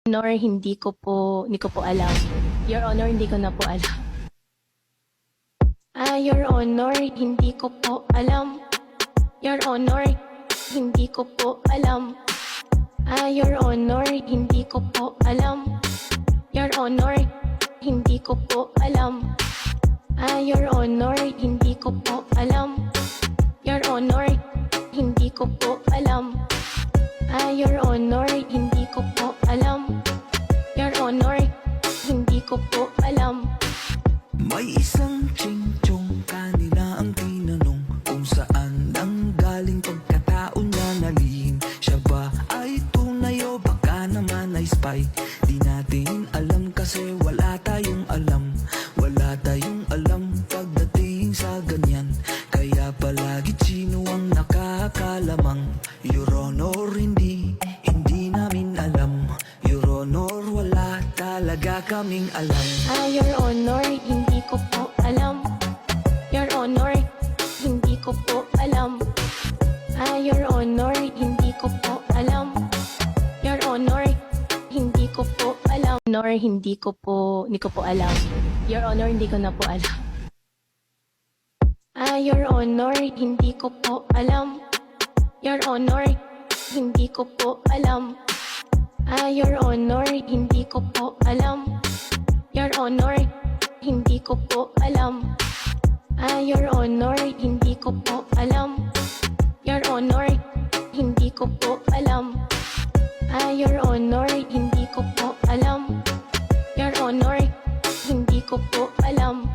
Honor, hindi ko po alam. Your Honor, hindi ko na po alam. Your Honor, hindi ko po alam. Your Honor, hindi ko po alam. Your Honor, hindi ko po alam. Your Honor, hindi ko po alam. Your Honor, hindi ko po alam. Your Honor, hindi ko po alam. Your Honor, hindi ko po alam. Your Honor, hindi ko po alam. May isang ching-chong kanila ang tinanong kung saan nanggaling pagkataon na nalihim. Siya ba ay tunay o baka naman ay spy? Di natin alam kasi wala tayong alam. Wala tayong alam pagdating sa ganyan. Kaya palagi sino ang nakakalamang. Your Honor, hindi namin alam. Your Honor, wala talaga kaming alam. Your Honor, hindi ko po alam. Your Honor, hindi ko po alam. Your Honor, hindi ko po alam. Your Honor, hindi ko po alam. Honor, hindi ko po alam. Your Honor, hindi ko na po alam. Your Honor, hindi ko po alam. Your Honor, hindi ko po alam. Your Honor, hindi ko po alam. Your Honor, hindi ko po alam. Your Honor, hindi ko po alam. Your Honor, hindi ko po alam. Your Honor, hindi ko po alam. Your Honor, hindi ko po alam.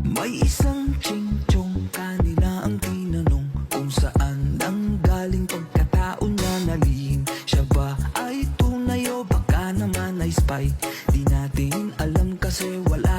May isang ching-chong kanila ang tinanong kung saan nanggaling pagkataon na nalihim. Siya ba ay tunay o baka naman ay spy? Di natin alam kasi wala